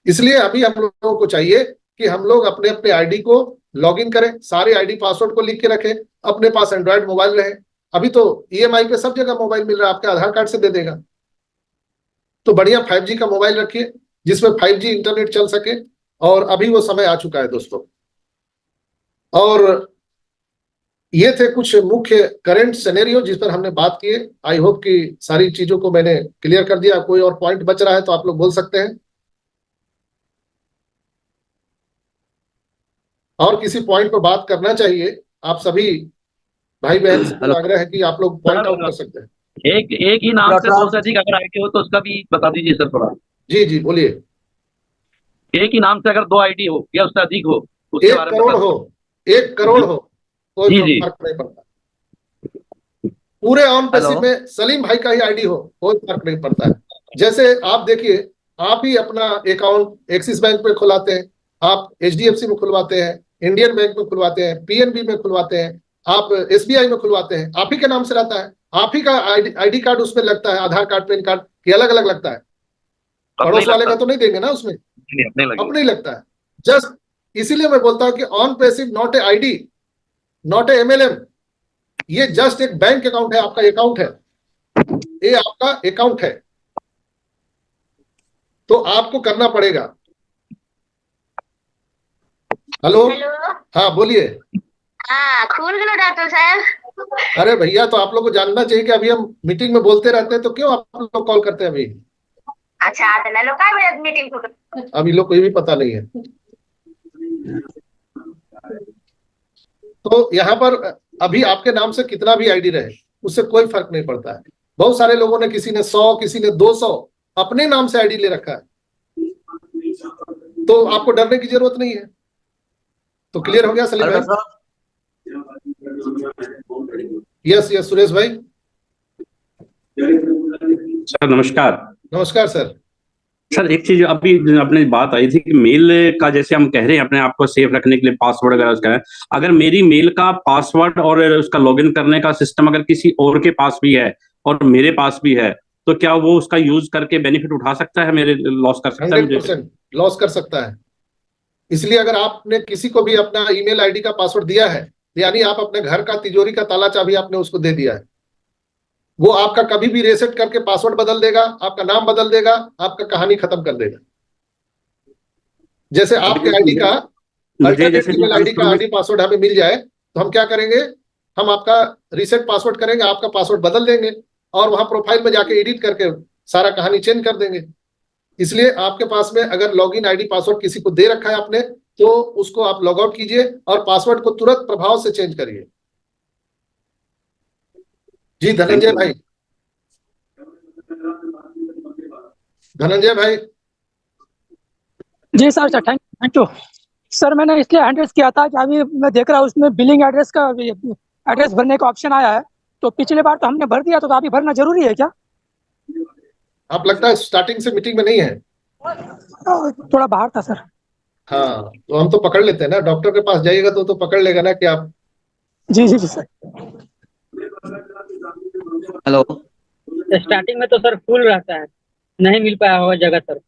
इसलिए अभी हम लोगों को चाहिए कि हम लोग अपने अपने आईडी को लॉगिन करें, सारे आईडी पासवर्ड को लिख के रखें, अपने पास एंड्रॉइड मोबाइल रहे। अभी तो ईएमआई पे सब जगह मोबाइल मिल रहा है, आपके आधार कार्ड से दे देगा। तो बढ़िया 5G का मोबाइल रखिए जिसमें 5G इंटरनेट चल सके, और अभी वो समय आ चुका है दोस्तों। और ये थे कुछ मुख्य करंट सिनेरियो जिस पर हमने बात की। आई होप कि सारी चीजों को मैंने क्लियर कर दिया। कोई और पॉइंट बच रहा है तो आप लोग बोल सकते हैं, और किसी पॉइंट पर बात करना चाहिए। आप सभी भाई बहन से आग्रह है कि आप लोग पॉइंट आउट कर सकते हैं। एक ही नाम से दो से अधिक अगर आईडी हो तो उसका भी बता दीजिए सर थोड़ा। जी जी बोलिए। एक ही नाम से अगर 2 आईडी हो या उससे अधिक हो, उसके 1 बारे में करोड़ हो, 1 करोड़ हो, कोई जी। फर्क नहीं पड़ता। पूरे ऑन पैसिव में सलीम भाई का ही आईडी हो, कोई फर्क नहीं पड़ता है। जैसे आप देखिए, आप ही अपना अकाउंट एक्सिस बैंक में खुलवाते हैं, आप HDFC में खुलवाते हैं, इंडियन बैंक में खुलवाते हैं, PNB में खुलवाते हैं, आप SBI में खुलवाते हैं, आप ही के नाम से रहता है, आप ही का आईडी कार्ड उसमें लगता है, आधार कार्ड पैन कार्ड की अलग अलग लगता है, पड़ोस वाले का तो नहीं देंगे ना उसमें, अपने ही लगता है। जस्ट इसीलिए मैं बोलता हूं कि on passive not a ID, not a MLM, ये जस्ट एक बैंक अकाउंट है, आपका अकाउंट है, ये आपका अकाउंट है, तो आपको करना पड़ेगा। Hello, hello. हाँ बोलिए। हाँ, खुल गलो डॉक्टर साहब। अरे भैया, तो आप लोग को जानना चाहिए कि अभी हम मीटिंग में बोलते रहते हैं, तो क्यों आप लोग कॉल करते हैं अभी? अच्छा, तो लोग काय बजे मीटिंग को? अभी लोग को ये भी पता नहीं है। तो यहाँ पर अभी आपके नाम से कितना भी ID रहे, उससे कोई फर्क नहीं पड़ता है। बहुत सारे लोगों ने, किसी ने 100, किसी ने 200 अपने नाम से ID ले रखा है, तो आपको डरने की जरूरत नहीं है। तो क्लियर हो गया सलीम भाई? यस यस, सुरेश भाई। सर नमस्कार। नमस्कार सर। सर एक चीज अभी अपने बात आई थी कि मेल का, जैसे हम कह रहे हैं अपने आप को सेफ रखने के लिए पासवर्ड वगैरह उसका है, अगर मेरी मेल का पासवर्ड और उसका लॉगिन करने का सिस्टम अगर किसी और के पास भी है और मेरे पास भी है, तो क्या वो उसका यूज करके बेनिफिट उठा सकता है, मेरे लॉस कर सकता है? 100% लॉस कर सकता है। इसलिए अगर आपने किसी को भी अपना ईमेल ID का पासवर्ड दिया है, यानी आप अपने घर का तिजोरी का ताला चाबी आपने उसको दे दिया है, वो आपका कभी भी रीसेट करके पासवर्ड बदल देगा, आपका नाम बदल देगा, आपका कहानी खत्म कर देगा। जैसे आपके ID का ईमेल ID का ID पासवर्ड हमें मिल जाए, तो हम क्या करेंगे, हम आपका रीसेट पासवर्ड करेंगे, आपका पासवर्ड बदल देंगे और वहां प्रोफाइल में जाके एडिट करके सारा कहानी चेंज कर देंगे। इसलिए आपके पास में अगर लॉगिन ID पासवर्ड किसी को दे रखा है आपने, तो उसको आप लॉग आउट कीजिए और पासवर्ड को तुरंत प्रभाव से चेंज करिए। जी धनंजय भाई। धनंजय भाई। जी सर, थैंक यू सर। मैंने इसलिए एड्रेस किया था कि अभी मैं देख रहा हूँ उसमें बिलिंग एड्रेस का एड्रेस भरने का ऑप्शन आया है, तो पिछले बार तो हमने भर दिया, तो अभी भरना जरूरी है क्या? आप लगता है स्टार्टिंग से मीटिंग में नहीं है? थोड़ा बाहर था सर। हाँ, तो हम तो पकड़ लेते हैं ना, डॉक्टर के पास जाइएगा तो पकड़ लेगा ना कि आप। जी जी जी सर। हेलो। स्टार्टिंग में तो सर फुल रहता है, नहीं मिल पाया होगा जगह सर।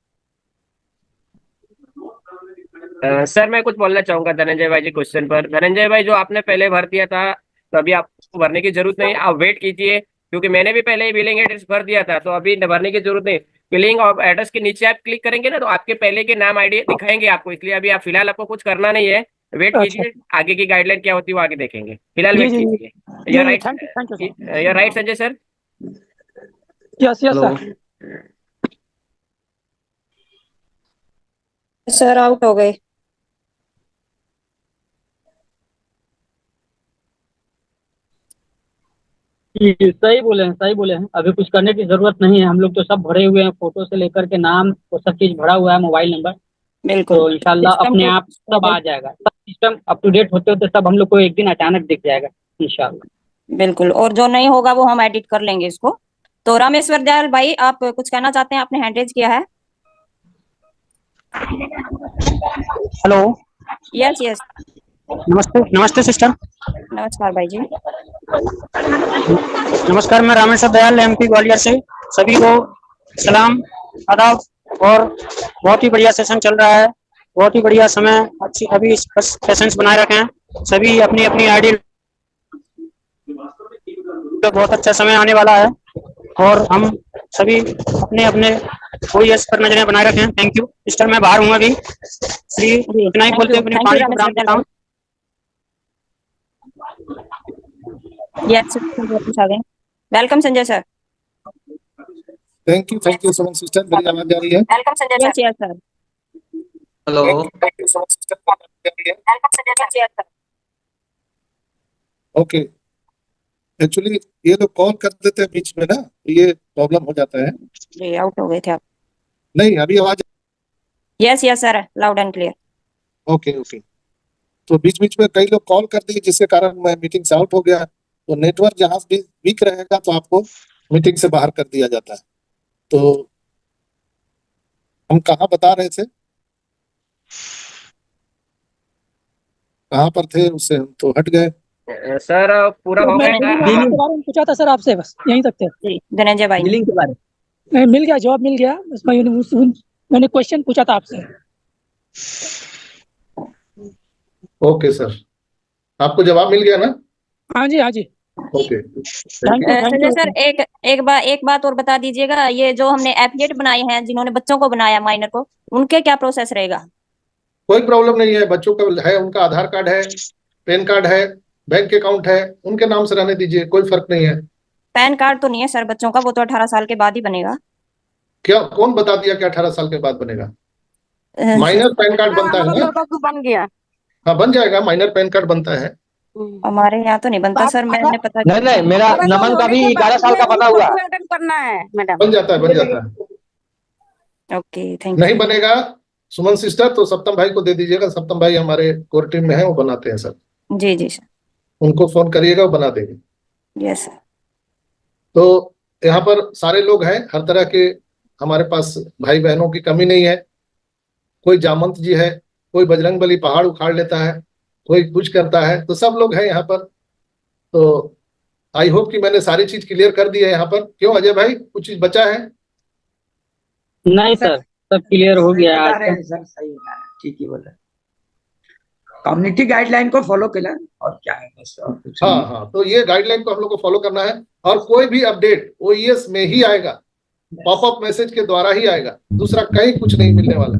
सर मैं कुछ बोलना चाहूंगा धनंजय भाई जी क्वेश्चन पर। धनंजय भाई, जो आपने पहले भर दिया था, तो अभी आपको भरने की जरूरत नहीं, आप वेट कीजिए, क्योंकि मैंने भी पहले ही बिलिंग एड्रेस भर दिया था, तो अभी भरने की जरूरत नहीं। बिलिंग और एड्रेस के नीचे आप क्लिक करेंगे ना, तो आपके पहले के नाम ID दिखाएंगे आपको, इसलिए अभी आप फिलहाल आपको कुछ करना नहीं है, वेट कीजिए, आगे की गाइडलाइन क्या होती है वो आगे देखेंगे, फिलहाल वेट कीजिए। You right Sanjay sir? Yes yes sir. Sir out हो गए। सही बोले हैं, सही बोले हैं। अभी कुछ करने की जरूरत नहीं है, हम लोग तो सब भरे हुए हैं, फोटो से लेकर के नाम वो सब चीज भरा हुआ है, मोबाइल नंबर। बिल्कुल, तो इंशाल्लाह अपने आप सब आ जाएगा, सब सिस्टम अप टू डेट होते होते सब हम लोग को एक दिन अचानक दिख जाएगा इंशाल्लाह। बिल्कुल, और जो नहीं होगा वो हम एडिट कर लेंगे इसको। तो रामेश्वर दयाल भाई, आप कुछ कहना चाहते हैं? आपने हैंड रेज किया है। हेलो। Yes yes. नमस्ते नमस्ते सिस्टर। नमस्कार भाई जी। नमस्कार, मैं रामेश्वर दयाल MP ग्वालियर से। सभी को सलाम, आदाब। और बहुत ही बढ़िया सेशन चल रहा है, बहुत ही बढ़िया समय। अच्छी अभी बस सेशंस बनाए रखे हैं, सभी अपनी अपनी ID, तो बहुत अच्छा समय आने वाला है और हम सभी अपने अपने OES पर नजरें बनाए रखे हैं। Thank you sister. मैं बाहर हूँ अभी, इतना ही बोलते अपने पानी को ब्राम देता हूँ। Welcome Sanjay sir. Thank you so much sister. मेरी आवाज आ रही है? Welcome Sanjay sir. Yes sir. Hello. Thank you so much sister. Welcome Sanjay sir. Okay, actually ये लोग कॉल कर देते हैं बीच में ना, तो ये प्रॉब्लम हो जाता है। जी, आउट हो गए थे आप। नहीं, अभी आवाज। Yes yes sir, loud and clear. Okay okay. तो बीच बीच में कई लोग कॉल कर दिए, जिसके कारण मैं मीटिंग से आउट हो गया। तो नेटवर्क जहां भी वीक रहेगा तो आपको मीटिंग से बाहर कर दिया जाता है। तो हम कहाँ बता रहे थे, कहाँ पर थे, उससे हम तो हट गए। सर पूरा हो मैंने गया बिलिंग के बारे में पूछा था सर आपसे, बस यहीं तक थे। जी धनंजय भाई बिलिंग के बारे में मिल गया, जवाब मिल गया, बस मैंने क्वेश्चन पूछा था आपसे। ओके सर, आपको जवाब मिल गया ना? हाँ जी, हाँ जी, okay, thank you, thank Sanjay you. Sir एक बात और बता दीजिएगा, ये जो हमने एफिलिएट बनाए हैं जिन्होंने बच्चों को बनाया माइनर को, उनके क्या प्रोसेस रहेगा? कोई प्रॉब्लम नहीं है, बच्चों का है, उनका आधार कार्ड है, पैन कार्ड है, बैंक अकाउंट है, उनके नाम से रहने दीजिए, कोई फर्क नहीं है। पैन कार्ड तो नहीं है सर बच्चों का, वो तो 18 साल के बाद ही बनेगा। क्या कौन बता दिया कि 18 साल के बाद बनेगा? माइनर पैन कार्ड बनता है ना? बन गया, हाँ बन जाएगा, माइनर पैन कार्ड बनता है। हमारे यहाँ तो नहीं बनता सर, मैंने पता नहीं नहीं, मेरा नमन का भी 11 साल का बना हुआ है। करना है मैडम। बन जाता है, बन जाता है। ओके थैंक नहीं बनेगा सुमन सिस्टर तो सप्तम भाई को दे दीजिएगा, सप्तम भाई हमारे कोर टीम में है, वो बनाते हैं सर, यू। जी जी सर, उनको फोन करिएगा, वो बना देंगे। Yes sir. तो यहाँ पर सारे लोग हैं, हर तरह के हमारे पास भाई बहनों की कमी नहीं है। कोई जामंत जी है, कोई बजरंगबली पहाड़ उखाड़ लेता है, कोई कुछ करता है, तो सब लोग हैं यहाँ पर। तो आई होप कि मैंने सारी चीज क्लियर कर दी है यहाँ पर। क्यों अजय भाई, कुछ चीज बचा है? नहीं सर, सब क्लियर हो गया आज का। सर सही बता रहे हैं, ठीक ही बोल रहे हैं। कम्युनिटी गाइडलाइन को फॉलो केला और क्या है, बस और कुछ हाँ नहीं। हाँ, तो ये गाइडलाइन को हम लोग को फॉलो करना है, और कोई भी अपडेट ओईएस में ही आएगा, पॉपअप मैसेज के द्वारा ही आएगा, दूसरा कहीं कुछ नहीं मिलने वाला।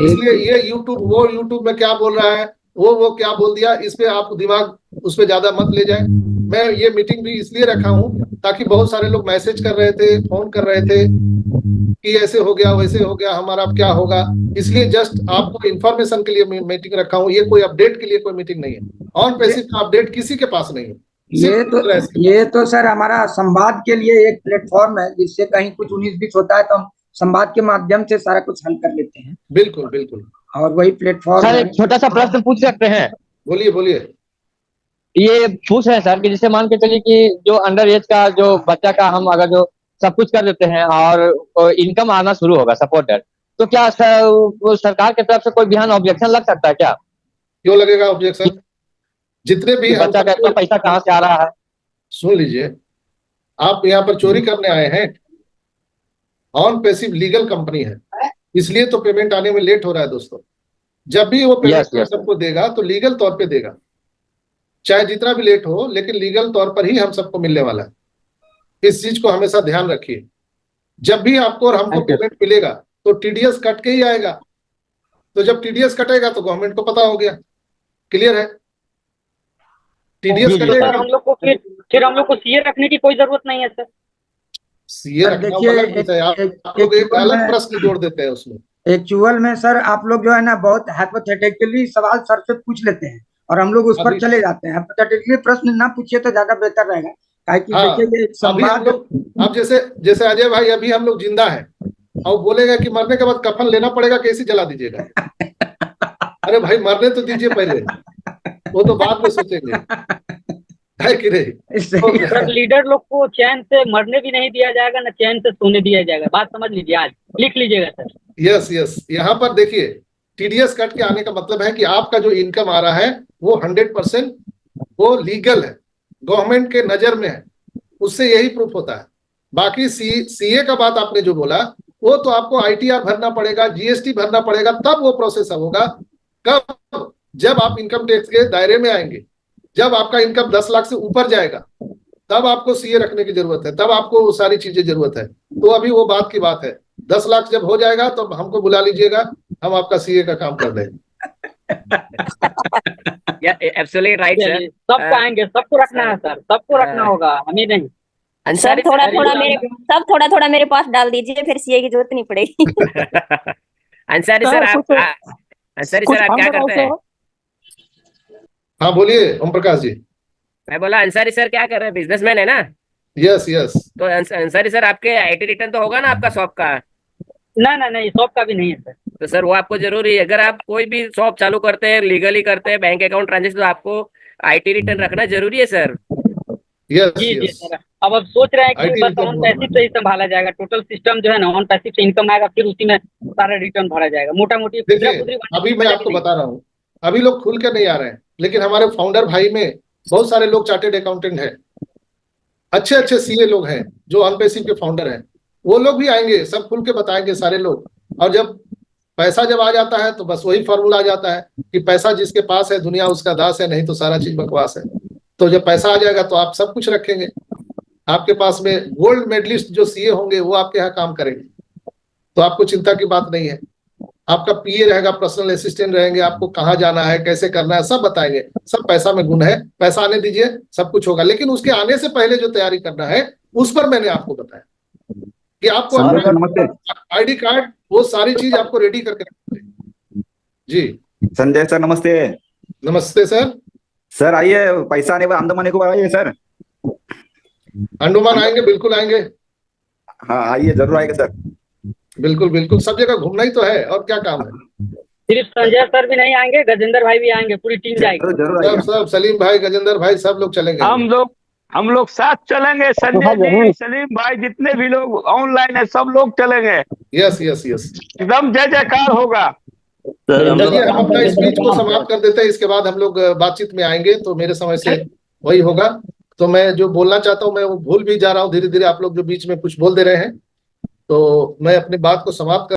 इसलिए ये यूट्यूब में क्या बोल रहा है, वो क्या बोल दिया, इस पे आप दिमाग उस पे ज्यादा मत ले जाए। मैं ये मीटिंग भी इसलिए रखा हूँ ताकि बहुत सारे लोग मैसेज कर रहे थे, फोन कर रहे थे कि ऐसे हो गया, वैसे हो गया, हमारा अब क्या होगा। इसलिए जस्ट आपको इन्फॉर्मेशन के लिए मीटिंग रखा हूँ, ये कोई अपडेट के लिए कोई मीटिंग नहीं है। ऑन पैसिव का अपडेट किसी के पास नहीं है। ये तो सर हमारा संवाद के लिए एक प्लेटफॉर्म है, जिससे कहीं कुछ 19-20 होता है तो हम संवाद के माध्यम से सारा कुछ हल कर लेते हैं। बिल्कुल बिल्कुल, और वही प्लेटफॉर्म सर एक छोटा सा प्रश्न पूछ सकते हैं? बोलिए बोलिए। ये पूछ रहे हैं सर कि जैसे मान के चलिए कि जो अंडर एज का जो बच्चा का हम अगर जो सब कुछ कर देते हैं और इनकम आना शुरू होगा सपोर्टेड, तो क्या सरकार की तरफ से कोई बिहान ऑब्जेक्शन लग सकता है क्या? क्यों लगेगा ऑब्जेक्शन? जितने भी बच्चा का इतना पैसा कहाँ से आ रहा है? सुन लीजिए, आप यहाँ पर चोरी करने आए हैं? ऑन पैसिव लीगल कंपनी है, इसलिए तो पेमेंट आने में लेट हो रहा है दोस्तों। जब भी वो पेमेंट सबको देगा तो लीगल तौर पे देगा, चाहे जितना भी लेट हो, लेकिन लीगल तौर पर ही हम सबको मिलने वाला है। इस चीज को हमेशा ध्यान रखिए। जब भी आपको और हमको पेमेंट मिलेगा तो टीडीएस कट के ही आएगा, तो जब टीडीएस कटेगा तो गवर्नमेंट को पता हो गया। क्लियर है? टीडीएस कटेगा, हम लोग को फिर हम लोग को सीए रखने की कोई जरूरत नहीं है सर। सीए रखना अलग विषय है, आप लोग एक अलग प्रश्न जोड़ देते हैं उसमें। एक्चुअल में सर आप लोग जो है ना बहुत हाइपोथेटिकली सवाल सर से पूछ लेते हैं और हम लोग उस पर चले जाते हैं। हाइपोथेटिकली प्रश्न ना पूछिए तो ज्यादा बेहतर रहेगा, देखिए संवाद। अब जैसे अजय भाई, अभी हम लोग जिंदा है और बोलेगा कि मरने के बाद कफन लेना पड़ेगा, कैसे जला दीजिएगा? अरे भाई मरने तो दीजिए पहले, वो तो बाद में सोचेंगे, है कि नहीं? सर लीडर लोग को चैन से मरने भी नहीं दिया जाएगा, ना चैन से सोने दिया जाएगा। बात समझ लीजिए, आज लिख लीजिएगा सर। यस यस, यहाँ पर देखिए, टीडीएस कट के आने का मतलब है कि आपका जो इनकम आ रहा है वो 100% वो लीगल है, गवर्नमेंट के नजर में है, उससे यही प्रूफ होता है। बाकी सीए का बात आपने जो बोला, वो तो आपको आईटीआर भरना पड़ेगा, जीएसटी भरना पड़ेगा, तब वो प्रोसेस होगा। कब? जब आप इनकम टैक्स के दायरे में आएंगे, जब आपका इनकम 10 लाख से ऊपर जाएगा, तब आपको सीए रखने की जरूरत है, तब आपको वो सारी चीजें जरूरत है। तो अभी वो बात की बात है, 10 लाख जब हो जाएगा तो हमको बुला लीजिएगा, हम आपका सीए का काम कर देंगे। Absolutely right sir. सबको आएंगे, सबको रखना है सर, सबको रखना होगा, हमें नहीं। सब थोड़ा थोड़ा मेरे पास डाल दीजिए, फिर सीए की जरूरत नहीं पड़ेगी। अंसारी सर आप क्या करते हैं? हाँ बोलिए ओम प्रकाश जी। मैं बोला अंसारी सर क्या कर रहे हैं, बिजनेसमैन है ना? Yes yes. तो अंसारी सर आपके आईटी रिटर्न तो होगा ना आपका शॉप का? नहीं, शॉप का भी नहीं है सर। तो सर वो आपको जरूरी है, अगर आप कोई भी शॉप चालू करते हैं, लीगली करते हैं, बैंक अकाउंट ट्रांजेक्शन, तो आपको आईटी रिटर्न रखना जरूरी है सर। यस जी जी यस सर। अब सोच रहे हैं कि IT बस रिटर्न ऑन हुआ। पैसिव से ही संभाला जाएगा, टोटल सिस्टम जो है ना ऑन पैसिव से इनकम आएगा, फिर उसी में सारा रिटर्न भरा जाएगा, मोटा मोटी देखिए खुदरा अभी मैं आपको बता रहा हूँ, अभी लोग खुल कर नहीं आ रहे हैं, लेकिन हमारे फाउंडर भाई में बहुत सारे लोग चार्टेड अकाउंटेंट हैं, अच्छे अच्छे सीए लोग हैं जो अनपैसिव के फाउंडर हैं, वो लोग भी आएंगे, सब खुल के बताएंगे सारे लोग। और जब पैसा जब आ जाता है तो बस वही फॉर्मूला आ जाता है कि पैसा जिसके पास है दुनिया उसका दास है, नहीं तो सारा चीज बकवास है। तो जब पैसा आ जाएगा तो आप सब कुछ रखेंगे, आपके पास में गोल्ड मेडलिस्ट जो सीए होंगे वो आपके यहाँ काम करेंगे, तो आपको चिंता की बात नहीं है। आपका पीए रहेगा, पर्सनल असिस्टेंट रहेंगे, आपको कहाँ जाना है, कैसे करना है, सब बताएंगे। सब पैसा में गुण है, पैसा आने दीजिए, सब कुछ होगा। लेकिन उसके आने से पहले जो तैयारी करना है उस पर मैंने आपको बताया कि आपको अपना आईडी कार्ड, वो सारी चीज आपको रेडी करके रखना है। जी संजय सर नमस्ते। नमस्ते सर। सर आइए, पैसा आने अंडमान को आइए सर। अंडमान आएंगे, बिल्कुल आएंगे। हाँ आइए, जरूर आएंगे सर। बिल्कुल बिल्कुल, सब जगह घूमना ही तो है, और क्या काम है। सिर्फ संजय सर भी नहीं आएंगे, गजेंद्र भाई भी आएंगे, पूरी टीम जाएगी। सब सलीम भाई, गजेंद्र भाई, सब लोग चलेंगे। हम लोग साथ चलेंगे, संजय जी, सलीम भाई, जितने भी लोग ऑनलाइन है सब लोग चलेंगे। यस यस यस, एकदम जय जयकार होगा। चलिए हम अपना स्पीच को समाप्त कर देते हैं, इसके बाद हम लोग बातचीत में आएंगे, तो मेरे समय से वही होगा। तो मैं जो बोलना चाहता हूँ मैं वो भूल भी जा रहा हूँ धीरे धीरे, आप लोग जो बीच में कुछ बोल दे रहे हैं, तो मैं अपनी बात को समाप्त कर